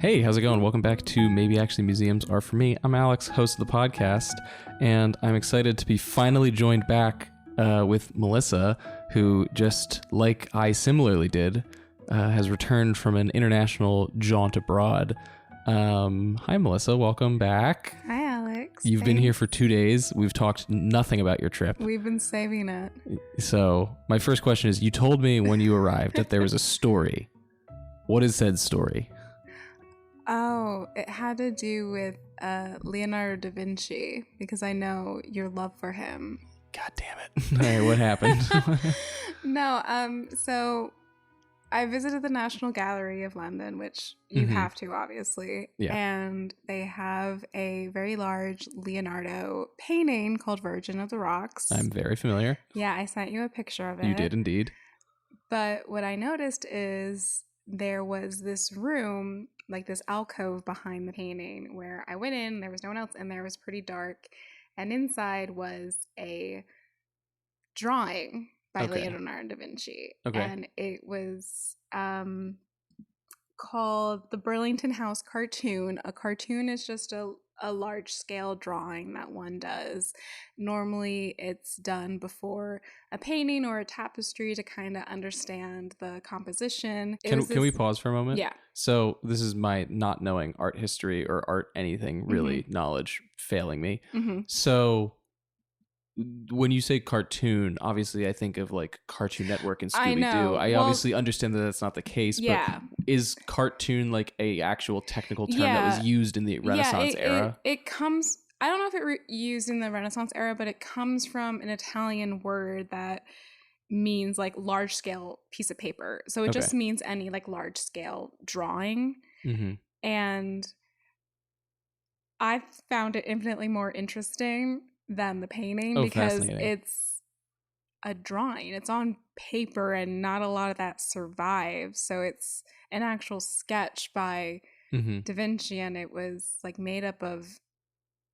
Hey, how's it going? Welcome back to Maybe Actually Museums Are For Me. I'm Alex, host of the podcast, and I'm excited to be finally joined back with Melissa, who, just like I similarly did, has returned from an international jaunt abroad. Hi, Melissa. Welcome back. Hi, Alex. You've been here for 2 days. We've talked nothing about your trip. We've been saving it. So my first question is, you told me when you arrived that there was a story. What is said story? Oh, it had to do with Leonardo Da Vinci, because I know your love for him. God damn it. All right, what happened? So I visited the National Gallery of London, which you have to, obviously. Yeah. And they have a very large Leonardo painting called Virgin of the Rocks. I'm very familiar. Yeah, I sent you a picture of it. You did indeed. But what I noticed is there was this room, like this alcove behind the painting, where I went in, there was no one else in there, it was pretty dark, and inside was a drawing by Leonardo Da Vinci. Okay. And it was called the Burlington House Cartoon. A cartoon is just a large scale drawing that one does. Normally it's done before a painting or a tapestry to kind of understand the composition. Can we pause for a moment? Yeah. So this is my not knowing art history or art anything really knowledge failing me. So when you say cartoon, obviously I think of like Cartoon Network and Scooby-Doo. I obviously understand that that's not the case, but is cartoon like a actual technical term that was used in the Renaissance era? It comes, I don't know if it used in the Renaissance era, but it comes from an Italian word that means like large scale piece of paper. So it just means any like large scale drawing. And I found it infinitely more interesting than the painting because it's a drawing. It's on paper and not a lot of that survives. So it's an actual sketch by Da Vinci, and it was like made up of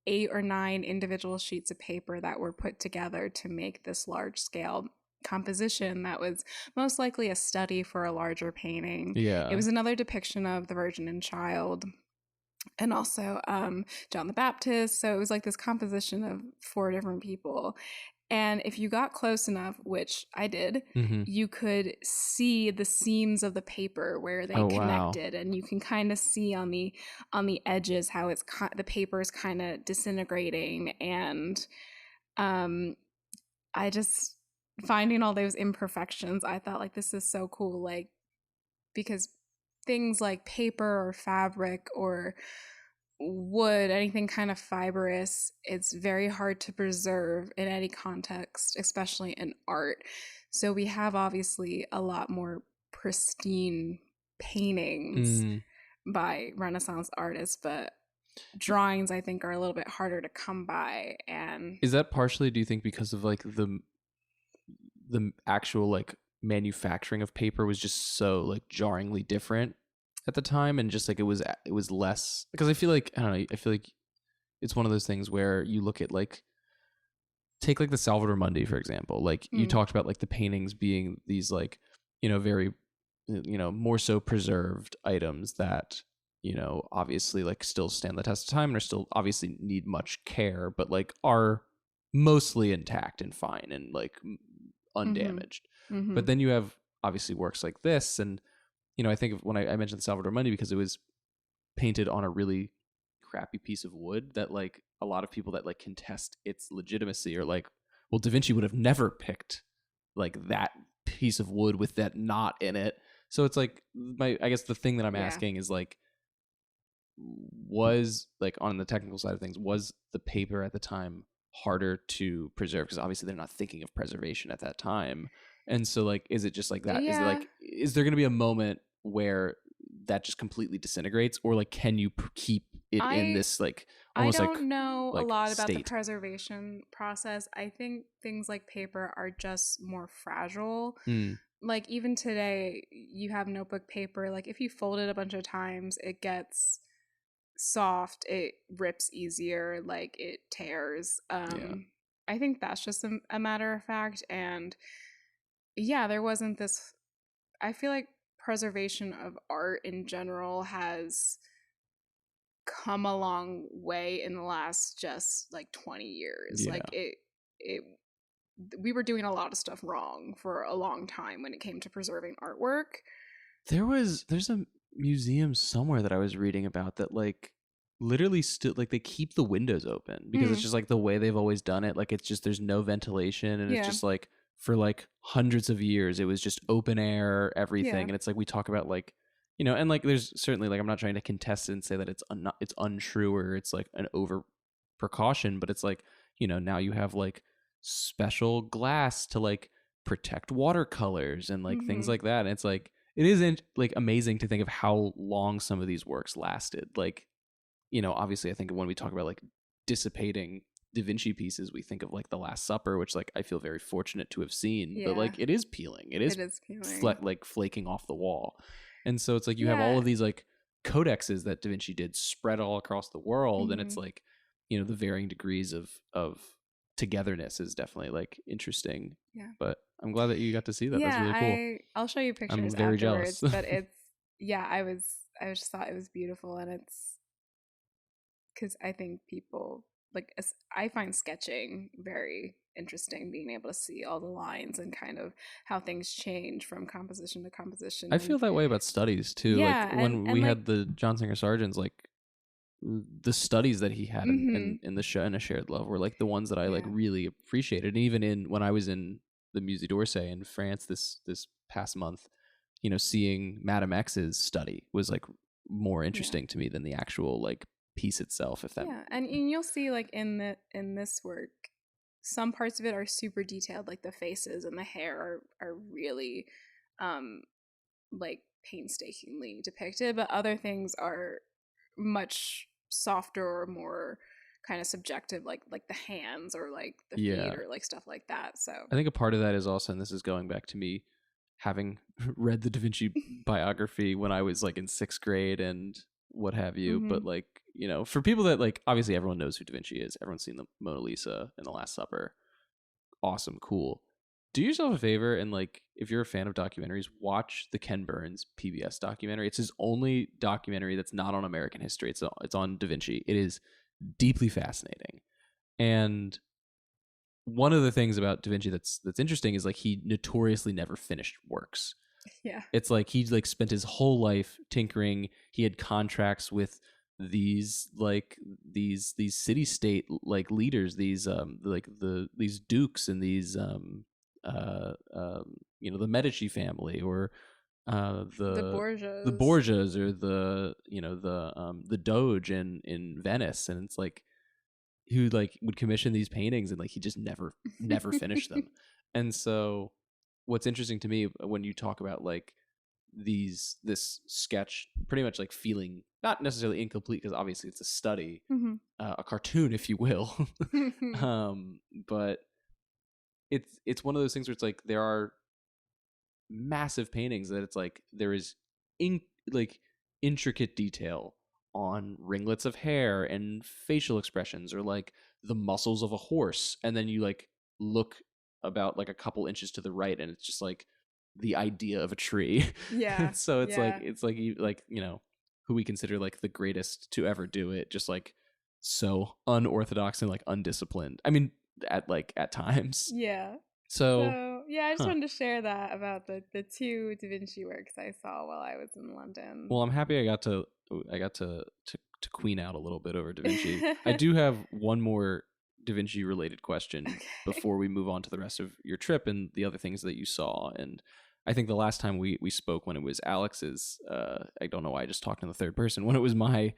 8 or 9 individual sheets of paper that were put together to make this large scale composition that was most likely a study for a larger painting. Yeah. It was another depiction of the Virgin and Child, and also John the Baptist. So it was like this composition of 4 different people. And if you got close enough, which I did, you could see the seams of the paper where they connected. And you can kind of see on the edges how it's the paper is kind of disintegrating. And I just, finding all those imperfections, I thought like, this is so cool. Like, because things like paper or fabric or wood, anything kind of fibrous, it's very hard to preserve in any context, especially in art. So we have obviously a lot more pristine paintings by Renaissance artists, but drawings I think are a little bit harder to come by. And is that partially, do you think, because of like the actual like manufacturing of paper was just so like jarringly different at the time, and just like it was less, because I feel like, I don't know, I feel like it's one of those things where you look at like, take like the Salvator Mundi for example, like you talked about like the paintings being these like, you know, very, you know, more so preserved items that, you know, obviously like still stand the test of time and are still obviously need much care, but like are mostly intact and fine and like undamaged. But then you have obviously works like this, and you know, I think of when I mentioned the Salvator Mundi because it was painted on a really crappy piece of wood that like a lot of people that like contest its legitimacy are like, well, Da Vinci would have never picked like that piece of wood with that knot in it. So it's like, I guess the thing that I'm asking is like, was like, on the technical side of things, was the paper at the time harder to preserve? Because obviously they're not thinking of preservation at that time. And so like, is it just like that? Is it like, is there going to be a moment where that just completely disintegrates, or like, can you keep it in this like almost I don't know like a lot about state? the preservation process. I think things like paper are just more fragile. Like even today, you have notebook paper. Like if you fold it a bunch of times, it gets soft, it rips easier, like it tears. I think that's just a matter of fact. And yeah, there wasn't this, I feel like preservation of art in general has come a long way in the last just like 20 years. Yeah. Like it we were doing a lot of stuff wrong for a long time when it came to preserving artwork. There's a museum somewhere that I was reading about that like literally still like they keep the windows open because it's just like the way they've always done it. Like it's just there's no ventilation and it's just like for like hundreds of years it was just open air everything. And it's like we talk about like, you know, and like there's certainly like I'm not trying to contest it and say that it's it's untrue or it's like an over precaution, but it's like, you know, now you have like special glass to like protect watercolors and like things like that. And it's like it isn't like amazing to think of how long some of these works lasted. Like, you know, obviously I think when we talk about like dissipating Da Vinci pieces, we think of like The Last Supper, which like I feel very fortunate to have seen, but like it is peeling. It is peeling. Like flaking off the wall. And so it's like you have all of these like codexes that Da Vinci did spread all across the world. And it's like, you know, the varying degrees of togetherness is definitely like interesting. Yeah. But I'm glad that you got to see that. That's really cool. I'll show you pictures. I'm very afterwards, jealous. But it's I just thought it was beautiful, and it's because I think people like I find sketching very interesting, being able to see all the lines and kind of how things change from composition to composition. I feel that way about studies too. Yeah, like when we had the John Singer Sargents, like the studies that he had in the show in A Shared Love were like the ones that I like really appreciated. And even when I was in the Musée d'Orsay in France this past month, you know, seeing Madame X's study was like more interesting to me than the actual like piece itself. If that and you'll see like in this work, some parts of it are super detailed, like the faces and the hair are really like painstakingly depicted, but other things are much softer or more kind of subjective, like the hands or like the feet or like stuff like that. So I think a part of that is also, and this is going back to me having read the Da Vinci biography when I was like in 6th grade and what have you, but like, you know, for people that like, obviously everyone knows who Da Vinci is. Everyone's seen the Mona Lisa and The Last Supper. Awesome, cool. Do yourself a favor and like, if you're a fan of documentaries, watch the Ken Burns PBS documentary. It's his only documentary that's not on American history. It's on Da Vinci. It is deeply fascinating. And one of the things about Da Vinci that's interesting is like he notoriously never finished works. Yeah. It's like he like spent his whole life tinkering. He had contracts with these city state like leaders, these these dukes and these you know, the Medici family or the Borgias or the, you know, the Doge in Venice, and it's like who like would commission these paintings and like he just never finished them. And so what's interesting to me when you talk about like this sketch pretty much like feeling not necessarily incomplete because obviously it's a study, a cartoon if you will, but it's one of those things where it's like there are massive paintings that it's like there is intricate detail on ringlets of hair and facial expressions or like the muscles of a horse, and then you like look about like a couple inches to the right and it's just like the idea of a tree. So it's like you know, who we consider like the greatest to ever do it, just like so unorthodox and like undisciplined. I mean, at times. So I just wanted to share that about the 2 Da Vinci works I saw while I was in London. Well, I'm happy I got to queen out a little bit over Da Vinci. I do have one more Da Vinci related question before we move on to the rest of your trip and the other things that you saw. And I think the last time we spoke when it was Alex's, I don't know why I just talked in the third person, when it was my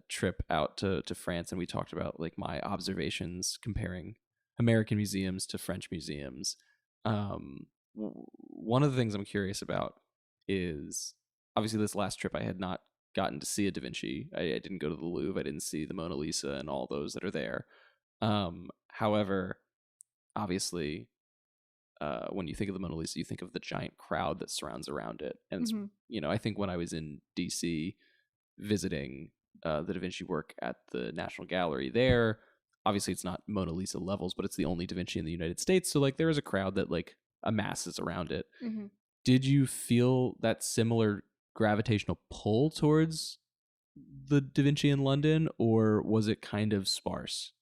trip out to France, and we talked about like my observations comparing American museums to French museums. One of the things I'm curious about is obviously this last trip I had not gotten to see a Da Vinci. I didn't go to the Louvre. I didn't see the Mona Lisa and all those that are there. However, obviously, when you think of the Mona Lisa, you think of the giant crowd that surrounds around it. And, it's, you know, I think when I was in DC visiting the Da Vinci work at the National Gallery there, obviously it's not Mona Lisa levels, but it's the only Da Vinci in the United States. So like there is a crowd that like amasses around it. Did you feel that similar gravitational pull towards the Da Vinci in London, or was it kind of sparse?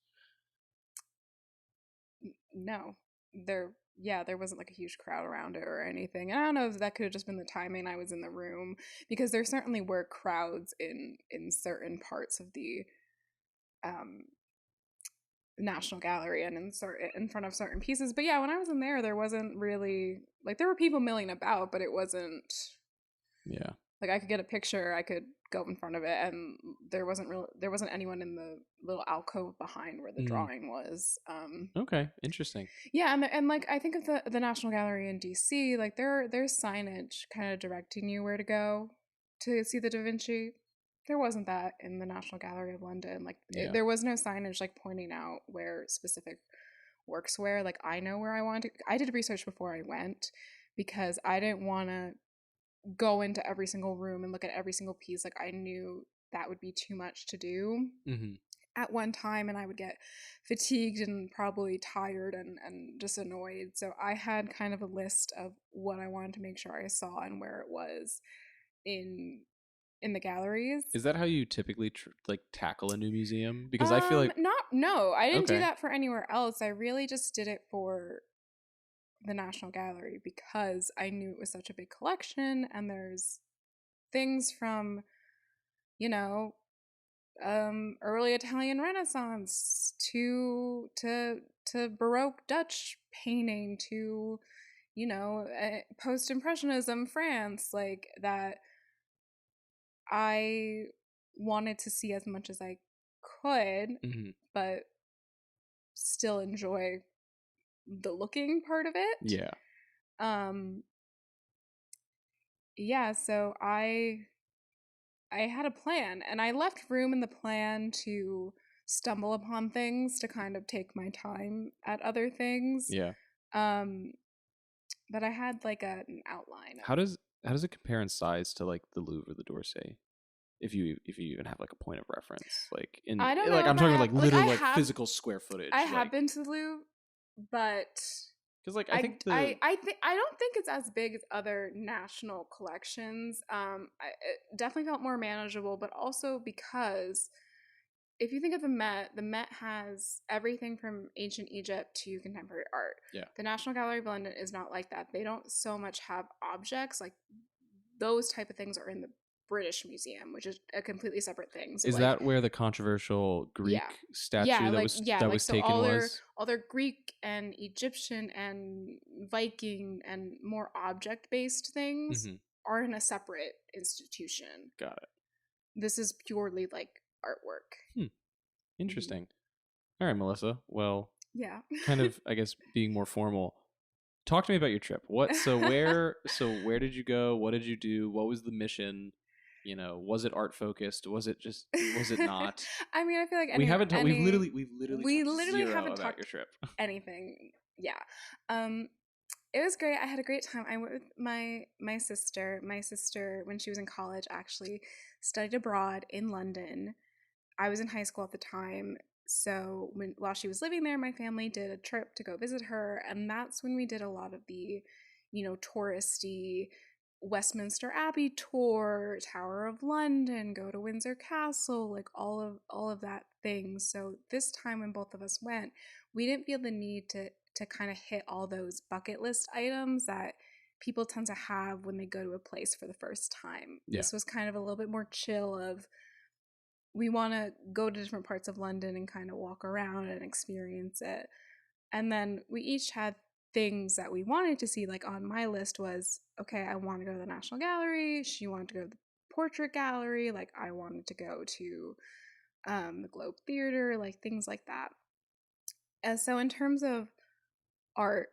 No, there wasn't like a huge crowd around it or anything. And I don't know if that could have just been the timing I was in the room, because there certainly were crowds in certain parts of the um National Gallery and in front of certain pieces. But yeah, when I was in there wasn't really like, there were people milling about, but it wasn't Yeah. like I could get a picture, I could go in front of it, and there wasn't anyone in the little alcove behind where the drawing was. Okay, interesting. Yeah, and like I think of the National Gallery in DC, like there's signage kind of directing you where to go to see the Da Vinci. There wasn't that in the National Gallery of London. Like there was no signage like pointing out where specific works were. Like I know where I wanted to. I did research before I went, because I didn't want to go into every single room and look at every single piece. Like I knew that would be too much to do at one time, and I would get fatigued and probably tired and just annoyed. So I had kind of a list of what I wanted to make sure I saw and where it was in the galleries. Is that how you typically like tackle a new museum? Because I feel like no, I didn't do that for anywhere else. I really just did it for the National Gallery because I knew it was such a big collection, and there's things from, you know, early Italian Renaissance to Baroque Dutch painting to, you know, post Impressionism France, like that. I wanted to see as much as I could, but still enjoy the looking part of it. Yeah. Yeah, so I had a plan, and I left room in the plan to stumble upon things, to kind of take my time at other things. Yeah. But I had like an outline. How does it compare in size to like the Louvre or the d'Orsay? If you even have like a point of reference, like in I don't know, like I'm talking like literal like physical square footage. I have been to the Louvre, but because like I think I don't think it's as big as other national collections. It definitely felt more manageable, but also because if you think of the Met has everything from ancient Egypt to contemporary art. Yeah. The National Gallery of London is not like that. They don't so much have objects. Like those type of things are in the British Museum, which is a completely separate thing. So is that where the controversial Greek statue that was taken was? All their Greek and Egyptian and Viking and more object-based things are in a separate institution. Got it. This is purely like artwork. Interesting. All right, Melissa. Well, yeah. kind of, I guess, being more formal. Talk to me about your trip. Where did you go? What did you do? What was the mission? You know, was it art focused? Was it not? I mean, I feel like we've literally haven't talked about your trip. Anything. Yeah. It was great. I had a great time. I went with my sister. My sister, when she was in college, actually studied abroad in London. I was in high school at the time. So while she was living there, my family did a trip to go visit her, and that's when we did a lot of the, you know, touristy Westminster Abbey tour, Tower of London, go to Windsor Castle, like all of that thing. So this time when both of us went, we didn't feel the need to kind of hit all those bucket list items that people tend to have when they go to a place for the first time. Yeah. This was kind of a little bit more chill of, we want to go to different parts of London and kind of walk around and experience it. And then we each had things that we wanted to see. Like on my list was, okay, I want to go to the National Gallery. She wanted to go to the Portrait Gallery. Like I wanted to go to the Globe Theater, like things like that. And so in terms of art,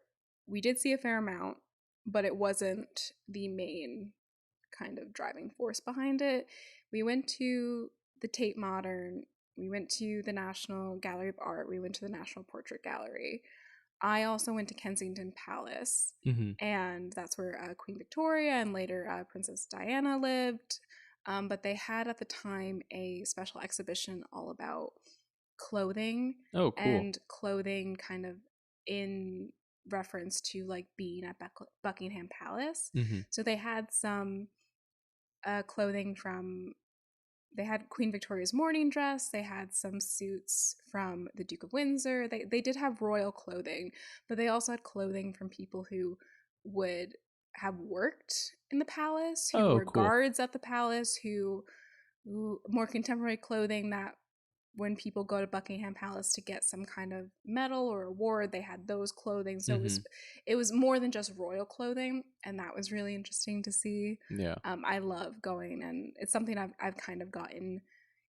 we did see a fair amount, but it wasn't the main kind of driving force behind it. We went to the Tate Modern. We went to the National Gallery of Art. We went to the National Portrait Gallery. I also went to Kensington Palace, and that's where Queen Victoria and later Princess Diana lived. But they had at the time a special exhibition all about clothing. Oh, cool. And clothing kind of in reference to like being at Buckingham Palace. So they had some clothing from they had Queen Victoria's morning dress. They had some suits from the Duke of Windsor. They did have royal clothing, but they also had clothing from people who would have worked in the palace, who Oh, were cool. guards at the palace, who more contemporary clothing that when people go to Buckingham Palace to get some kind of medal or award, they had those clothing. So it was more than just royal clothing, and that was really interesting to see. Yeah. I love going, and it's something I've kind of gotten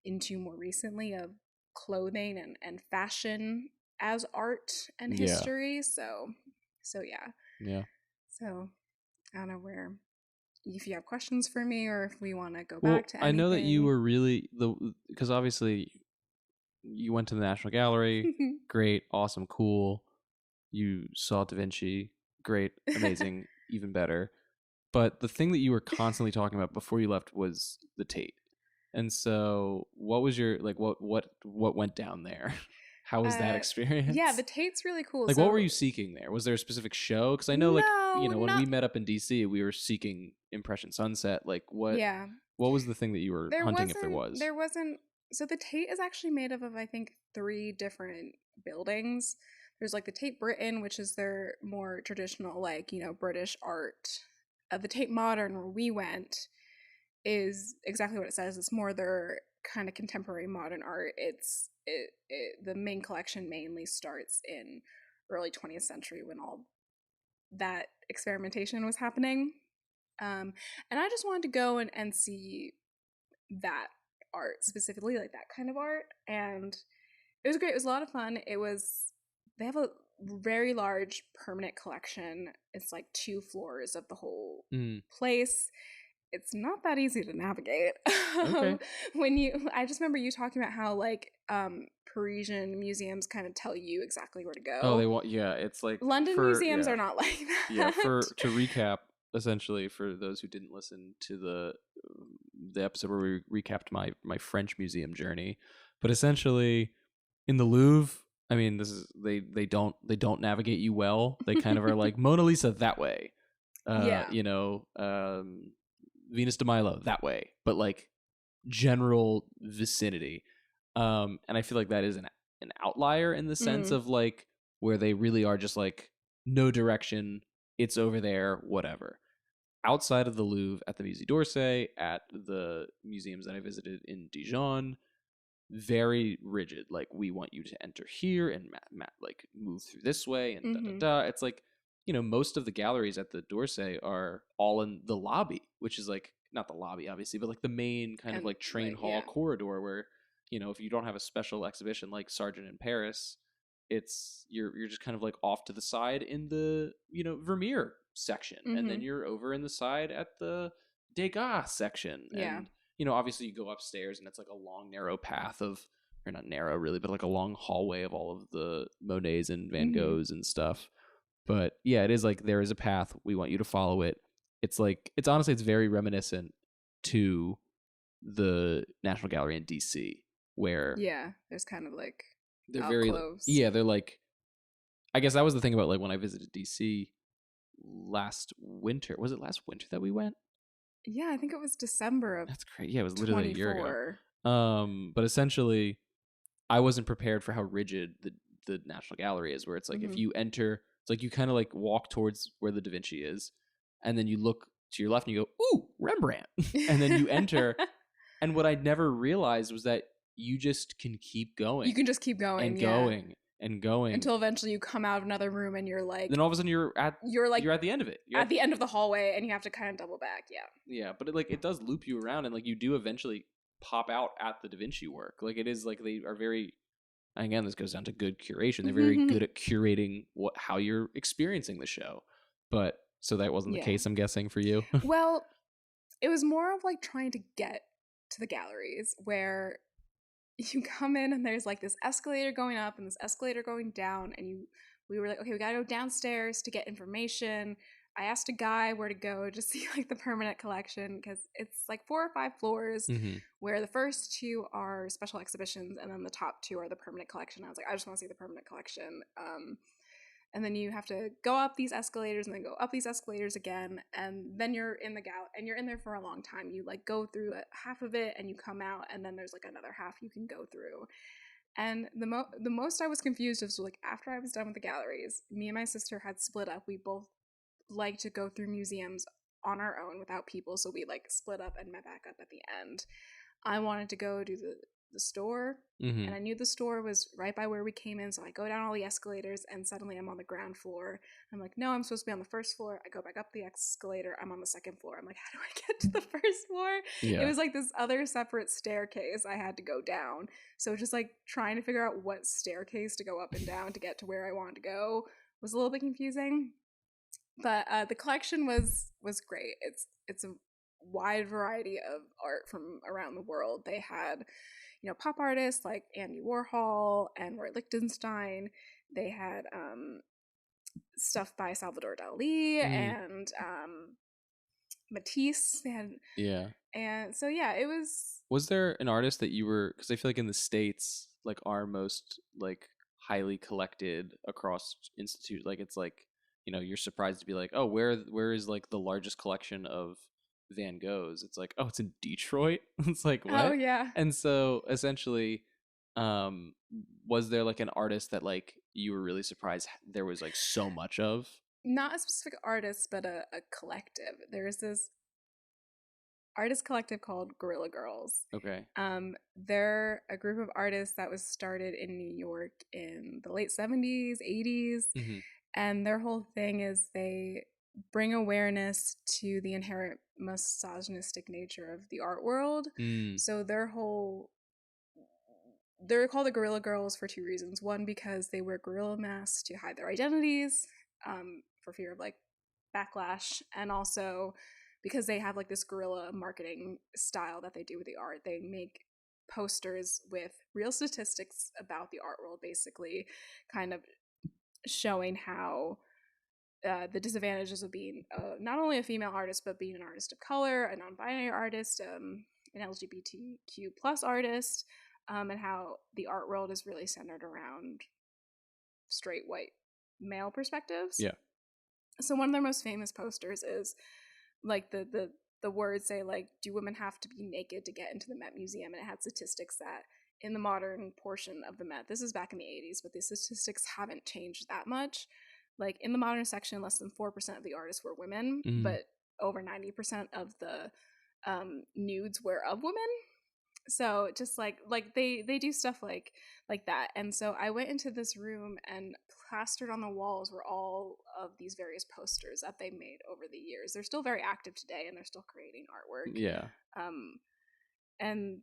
into more recently, of clothing and fashion as art and history. So yeah. Yeah. So I don't know if you have questions for me or if we want to go back to anything. I know that you were really because obviously you went to the National Gallery. Great, awesome, cool. You saw Da Vinci. Great, amazing, even better. But the thing that you were constantly talking about before you left was the Tate. And so, what was your what went down there? How was that experience? Yeah, the Tate's really cool. Like, what were you seeking there? Was there a specific show? Because I know, when we met up in DC, we were seeking Impression Sunset. Like, what? Yeah. What was the thing that you were hunting? If there was, there wasn't. So the Tate is actually made up of, I think, 3 different buildings. There's like the Tate Britain, which is their more traditional, British art. The Tate Modern, where we went, is exactly what it says. It's more their kind of contemporary modern art. The main collection mainly starts in early 20th century, when all that experimentation was happening. And I just wanted to go and see that art specifically, like that kind of art, and it was great. It was a lot of fun. They have a very large permanent collection. It's like 2 floors of the whole place. It's not that easy to navigate. Okay. I just remember you talking about how Parisian museums kind of tell you exactly where to go. Oh, it's like London museums are not like that. Yeah, to recap, essentially, for those who didn't listen to the episode where we recapped my French museum journey, but essentially in the Louvre, I mean, this is they don't navigate you well. They kind of are like Mona Lisa that way, Venus de Milo that way, but like general vicinity. And I feel like that is an outlier in the sense of like where they really are just like no direction, it's over there, whatever. Outside of the Louvre, at the Musée d'Orsay, at the museums that I visited in Dijon, very rigid. Like, we want you to enter here and like move through this way and da da da. It's like, most of the galleries at the d'Orsay are all in the lobby, which is like not the lobby obviously, but like the main kind of like train hall corridor where, if you don't have a special exhibition like Sargent in Paris, it's you're just kind of like off to the side in the Vermeer section, and then you're over in the side at the Degas section, and obviously you go upstairs and it's like a long narrow path or not narrow really, but like a long hallway of all of the Monets and Van Goghs and stuff. But yeah, it is like there is a path, we want you to follow it. It's like it's very reminiscent to the National Gallery in DC, where there's kind of like they're very close. They're like, I guess that was the thing about like when I visited DC last winter. Was it last winter that we went? Yeah, I think it was December of That's great. Yeah, it was literally 24. A year ago. But essentially I wasn't prepared for how rigid the National Gallery is, where it's like if you enter, it's like you kind of like walk towards where the Da Vinci is, and then you look to your left and you go, ooh, Rembrandt. And then you enter. And what I'd never realized was that you just can keep going. You can just keep going and going and going until eventually you come out of another room and you're like, then all of a sudden you're at the end of it. You're at the end of the hallway and you have to kind of double back. Yeah, but it does loop you around, and like you do eventually pop out at the Da Vinci work. Like, it is like they are very, again, this goes down to good curation. They're very good at curating how you're experiencing the show. But so that wasn't the case, I'm guessing, for you. Well, it was more of like trying to get to the galleries, where you come in and there's like this escalator going up and this escalator going down, and we were like, okay, we gotta go downstairs to get information. I asked a guy where to go to see like the permanent collection, because it's like 4 or 5 floors, where the first 2 are special exhibitions and then the top 2 are the permanent collection. I was like, I just want to see the permanent collection. and then you have to go up these escalators and then go up these escalators again, and then you're in the gallery, and you're in there for a long time. You like go through half of it and you come out, and then there's like another half you can go through. And the most I was confused was like after I was done with the galleries, me and my sister had split up. We both like to go through museums on our own without people, so we like split up and met back up at the end. I wanted to go do the store, Mm-hmm. and I knew the store was right by where we came in, so I go down all the escalators, and suddenly I'm on the ground floor. I'm like, no, I'm supposed to be on the first floor. I go back up the escalator, I'm on the second floor. I'm like, how do I get to the first floor? Yeah. It was like this other separate staircase I had to go down. So just like trying to figure out what staircase to go up and down to get to where I wanted to go was a little bit confusing. But the collection was great. It's a wide variety of art from around the world. They had, you know, pop artists like Andy Warhol and Roy Lichtenstein. They had stuff by Salvador Dali and Matisse. They had and so yeah, it was. Was there an artist that you were? Because I feel like in the States, like our most like highly collected across institute, like it's like, you know, you're surprised to be like, oh, where is like the largest collection of Van Goghs? It's like, oh, it's in Detroit. It's like, what? Oh yeah. And so essentially, was there like an artist that like you were really surprised there was like so much of? Not a specific artist, but a collective. There's this artist collective called Guerrilla Girls. Okay. They're a group of artists that was started in New York in the late 70s, 80s. Mm-hmm. And their whole thing is they bring awareness to the inherent misogynistic nature of the art world. So they're called the Guerrilla Girls for two reasons. One, because they wear gorilla masks to hide their identities, for fear of like backlash, and also because they have like this guerrilla marketing style that they do with the art. They make posters with real statistics about the art world, basically kind of showing how the disadvantages of being not only a female artist, but being an artist of color, a non-binary artist, an LGBTQ plus artist, and how the art world is really centered around straight white male perspectives. Yeah. So one of their most famous posters is like the words say like, do women have to be naked to get into the Met Museum? And it had statistics that in the modern portion of the Met, this is back in the 80s, but the statistics haven't changed that much. Like in the modern section, less than 4% of the artists were women, but over 90% of the nudes were of women. So just like they do stuff like that. And so I went into this room, and plastered on the walls were all of these various posters that they made over the years. They're still very active today, and they're still creating artwork. Yeah. And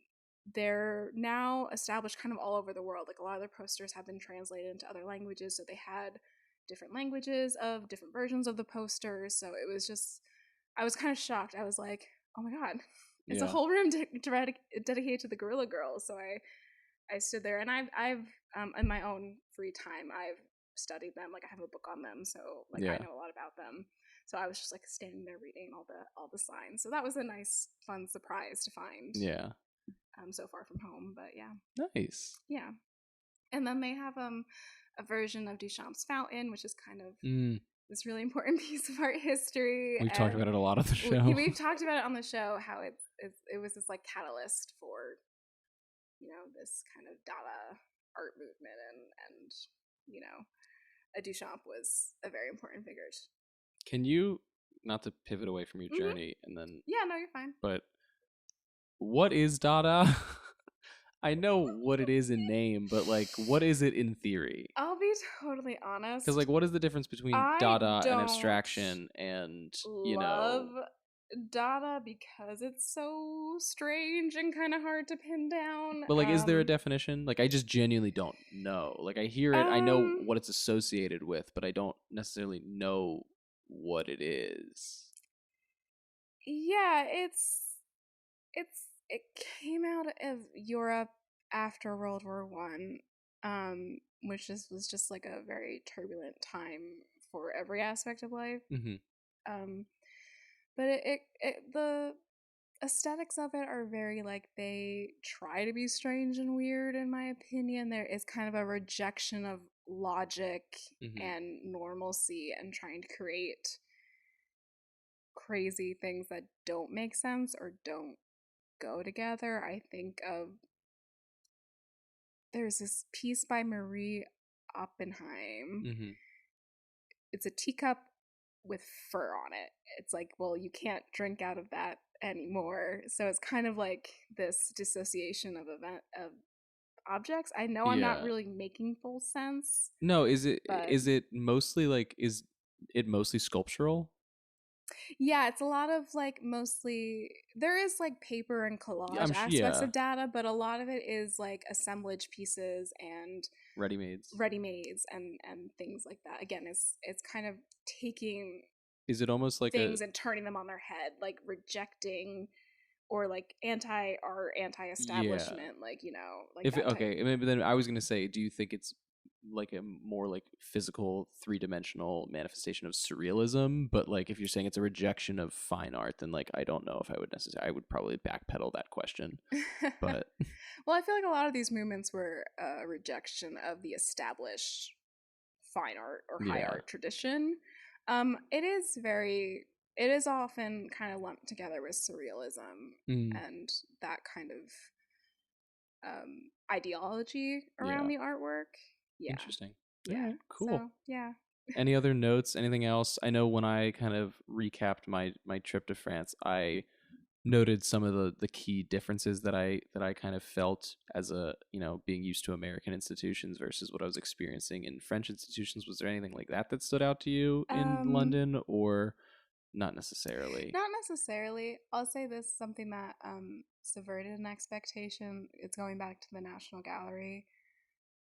they're now established kind of all over the world. Like a lot of their posters have been translated into other languages, so they had different languages of different versions of the posters. So it was just, I was kind of shocked. I was like, oh my god, it's a whole room dedicated to the Guerrilla Girls. So I stood there, and I've in my own free time, I've studied them. Like I have a book on them, so like I know a lot about them. So I was just like standing there reading all the signs. So that was a nice, fun surprise to find. Yeah. So far from home, but yeah. Nice. Yeah. And then they have a version of Duchamp's Fountain, which is kind of this really important piece of art history. We've talked about it a lot on the show. We've talked about it on the show, how it was this like catalyst for, you know, this kind of Dada art movement, and you know, a Duchamp was a very important figure. Can you, not to pivot away from your journey, and then yeah, no, you're fine. But what is Dada? I know what it is in name, but like, what is it in theory? I'll be totally honest. Because like, what is the difference between Dada and abstraction, and you know, Dada because it's so strange and kind of hard to pin down. But like, is there a definition? Like, I just genuinely don't know. Like, I hear it, I know what it's associated with, but I don't necessarily know what it is. Yeah, it came out of Europe after World War I, which was just like a very turbulent time for every aspect of life. But the aesthetics of it are very like, they try to be strange and weird, in my opinion. There is kind of a rejection of logic and normalcy and trying to create crazy things that don't make sense or don't go together. I think of there's this piece by Marie Oppenheim. It's a teacup with fur on it. It's like, well, you can't drink out of that anymore. So it's kind of like this dissociation of objects. I know I'm not really making full sense. No, is it mostly like, is it mostly sculptural? Yeah, it's a lot of like mostly there is like paper and collage aspects of Dada, but a lot of it is like assemblage pieces and ready-mades and things like that. Again, it's kind of taking is it almost like things and turning them on their head, like rejecting or like anti-art, anti-establishment, like, you know, like if okay, maybe then I was gonna say, do you think it's like a more like physical 3-dimensional manifestation of surrealism? But like if you're saying it's a rejection of fine art, then like I don't know if I would probably backpedal that question. But well, I feel like a lot of these movements were a rejection of the established fine art or high art tradition. It is often kind of lumped together with surrealism and that kind of ideology around the artwork. Yeah. Interesting. Yeah, cool. So, yeah. Any other notes? Anything else? I know when I kind of recapped my trip to France, I noted some of the key differences that I kind of felt as a, you know, being used to American institutions versus what I was experiencing in French institutions. Was there anything like that stood out to you in London, or not necessarily? Not necessarily. I'll say this, something that subverted an expectation. It's going back to the National Gallery.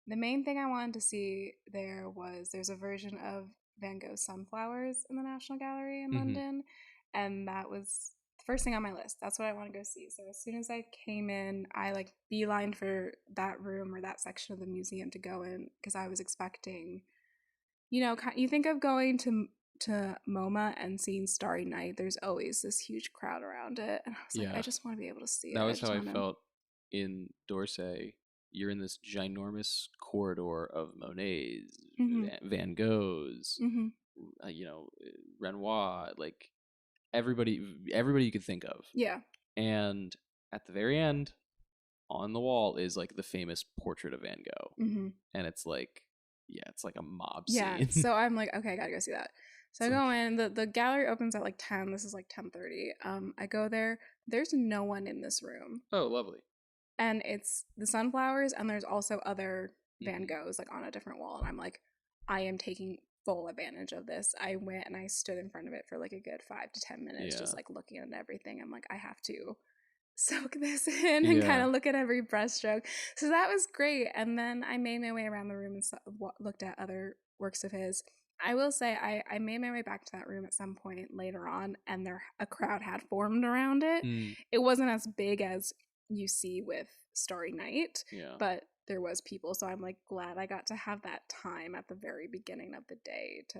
The main thing I wanted to see there was there's a version of Van Gogh's Sunflowers in the National Gallery in London, and that was the first thing on my list. That's what I want to go see. So as soon as I came in, I like beelined for that room or that section of the museum to go in because I was expecting, you know, you think of going to MoMA and seeing Starry Night. There's always this huge crowd around it, and I was like, I just want to be able to see it. That was how I felt in D'Orsay. You're in this ginormous corridor of Monet's, Van Gogh's, you know, Renoir, like everybody you could think of. Yeah. And at the very end, on the wall is like the famous portrait of Van Gogh, and it's like, it's like a mob scene. Yeah. So I'm like, okay, I gotta go see that. So I go in. The gallery opens at like 10. This is like 10:30. I go there. There's no one in this room. Oh, lovely. And it's the sunflowers, and there's also other Van Goghs like on a different wall. And I'm like, I am taking full advantage of this. I went and I stood in front of it for like a good 5 to 10 minutes, just like looking at everything. I'm like, I have to soak this in and kind of look at every brushstroke. So that was great. And then I made my way around the room and looked at other works of his. I will say I made my way back to that room at some point later on, and a crowd had formed around it. It wasn't as big as you see with Starry Night, but there was people. So I'm like glad I got to have that time at the very beginning of the day to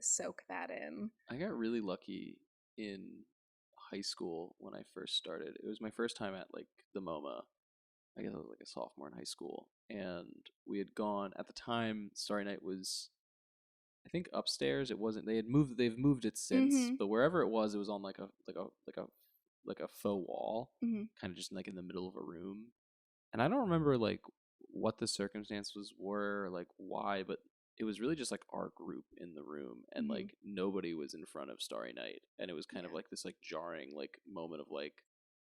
soak that in. I got really lucky in high school when I first started. It was my first time at like the MoMA. I guess I was like a sophomore in high school, and we had gone at the time. Starry Night was, I think, upstairs. It wasn't. They've moved it since, but wherever it was on like a faux wall, kind of just like in the middle of a room. And I don't remember like what the circumstances were, or like why, but it was really just like our group in the room, and like nobody was in front of Starry Night, and it was kind of like this like jarring like moment of like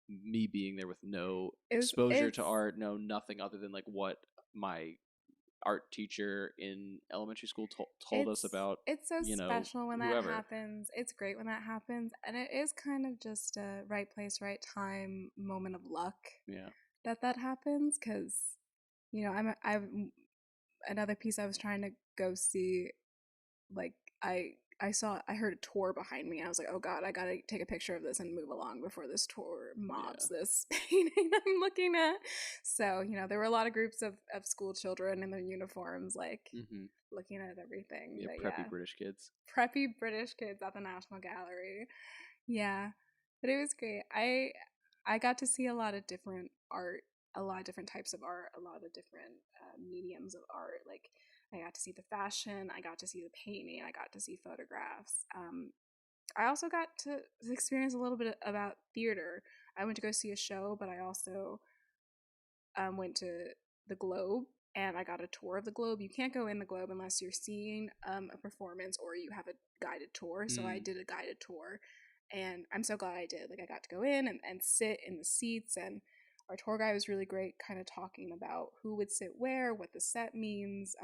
me being there with no exposure to art, no nothing other than like what my art teacher in elementary school told us about. It's so special when that happens. It's great when that happens, and it is kind of just a right place, right time moment of luck. Yeah, that happens, because you know I'm another piece I was trying to go see. Like I heard a tour behind me. I was like, oh god, I gotta take a picture of this and move along before this tour mobs this painting I'm looking at. So, you know, there were a lot of groups of school children in their uniforms, like looking at everything. Yeah, preppy British kids. Preppy British kids at the National Gallery. Yeah. But it was great. I got to see a lot of different art, a lot of different types of art, a lot of different mediums of art. Like I got to see the fashion. I got to see the painting. I got to see photographs. I also got to experience a little bit about theater. I went to go see a show, but I also went to the Globe, and I got a tour of the Globe. You can't go in the Globe unless you're seeing a performance or you have a guided tour. So I did a guided tour, and I'm so glad I did. Like, I got to go in and sit in the seats, and our tour guide was really great, kind of talking about who would sit where, what the set means,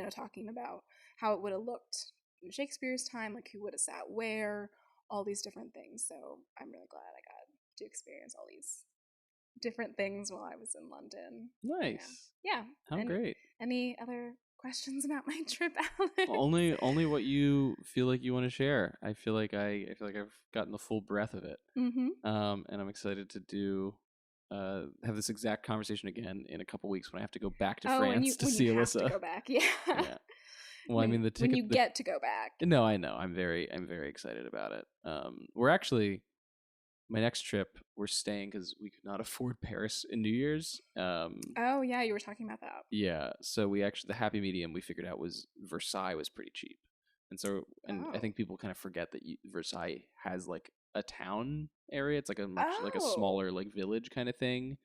talking about how it would have looked in Shakespeare's time, like who would have sat where, all these different things. So I'm really glad I got to experience all these different things while I was in London. Nice. Yeah. How great. Any other questions about my trip, Alex? Only what you feel like you want to share. I feel like I've gotten the full breadth of it. Mm-hmm. And I'm excited to do have this exact conversation again in a couple weeks when I have to go back to France to see Alyssa. To go back, yeah. Well, I mean, the ticket. When you get to go back. No, I know. I'm very excited about it. We're actually, my next trip, we're staying because we could not afford Paris in New Year's. Oh yeah, you were talking about that. Yeah, so we actually, the happy medium we figured out was Versailles was pretty cheap, and so I think people kind of forget that Versailles has like a town area. It's like a much like a smaller like village kind of thing.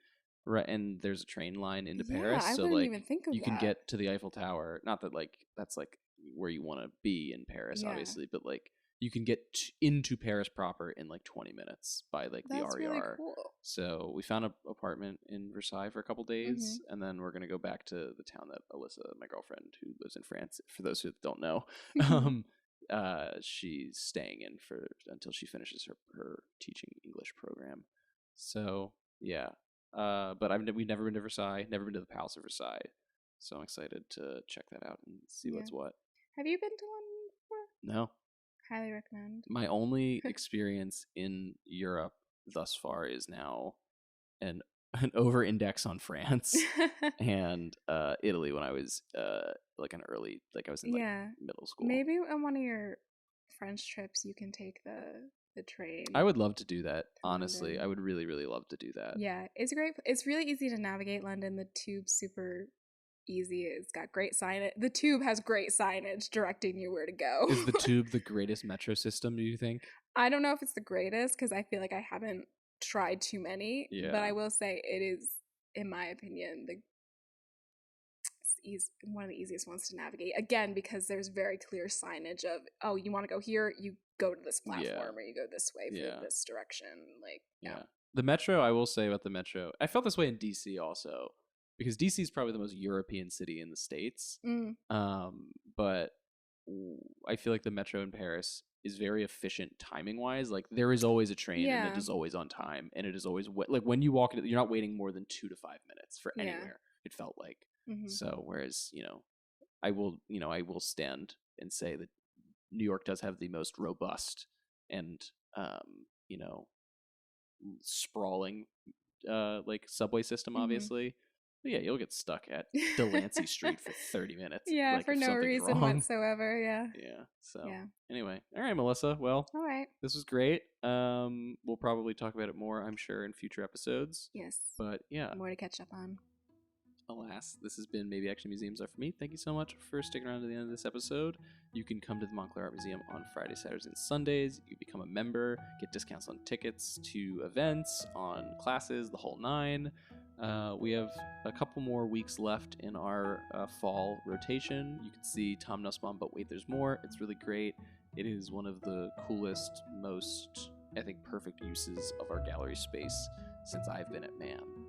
Right, and there's a train line into Paris, I so wouldn't like even think of you that. can get to the Eiffel Tower. Not that like that's like where you want to be in Paris, obviously, but like you can get into Paris proper in like 20 minutes by like the RER. Really cool. So we found an apartment in Versailles for a couple days, and then we're gonna go back to the town that Alyssa, my girlfriend, who lives in France. For those who don't know, she's staying in for until she finishes her teaching English program. So yeah. But we've never been to Versailles, never been to the Palace of Versailles, so I'm excited to check that out and see what's what. Have you been to London before? No. Highly recommend. My only experience in Europe thus far is now an over-index on France and Italy when I was like I was in middle school. Maybe on one of your French trips you can take the train. I would love to do that, honestly. London. I would really, really love to do that. Yeah, it's great. It's really easy to navigate London. The tube's super easy. It's got great signage. The tube has great signage directing you where to go. Is the tube the greatest metro system, do you think? I don't know if it's the greatest because I feel like I haven't tried too many. Yeah. But I will say it is, in my opinion, one of the easiest ones to navigate. Again, because there's very clear signage of, oh, you want to go here, you go to this platform, or you go this way for this direction. Like, the metro, I will say about the metro, I felt this way in DC also, because DC is probably the most European city in the States. But I feel like the metro in Paris is very efficient timing wise. Like, there is always a train and it is always on time, and it is always like when you walk in, you're not waiting more than 2 to 5 minutes for anywhere. It felt like. So whereas, I will stand and say that New York does have the most robust and sprawling like subway system, obviously. But yeah, you'll get stuck at Delancey Street for 30 minutes. Yeah, for no reason whatsoever. Yeah. So anyway, all right, Melissa. Well, all right. This was great. We'll probably talk about it more, I'm sure, in future episodes. Yes. But yeah, more to catch up on. Alas, this has been Maybe Action Museums Are For Me. Thank you so much for sticking around to the end of this episode. You can come to the Montclair Art Museum on Fridays, Saturdays, and Sundays. You can become a member, get discounts on tickets to events, on classes, the whole nine. We have a couple more weeks left in our fall rotation. You can see Tom Nussbaum, But Wait, There's More. It's really great. It is one of the coolest, most, I think, perfect uses of our gallery space since I've been at MAM.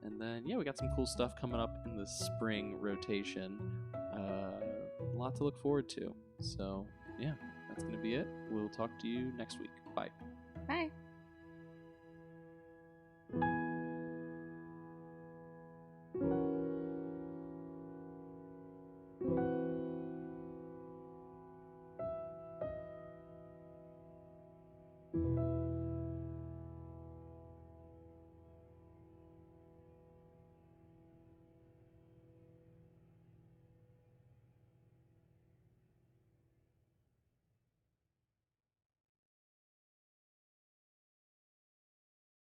And then, we got some cool stuff coming up in the spring rotation. A lot to look forward to. So, that's going to be it. We'll talk to you next week. Bye. Bye.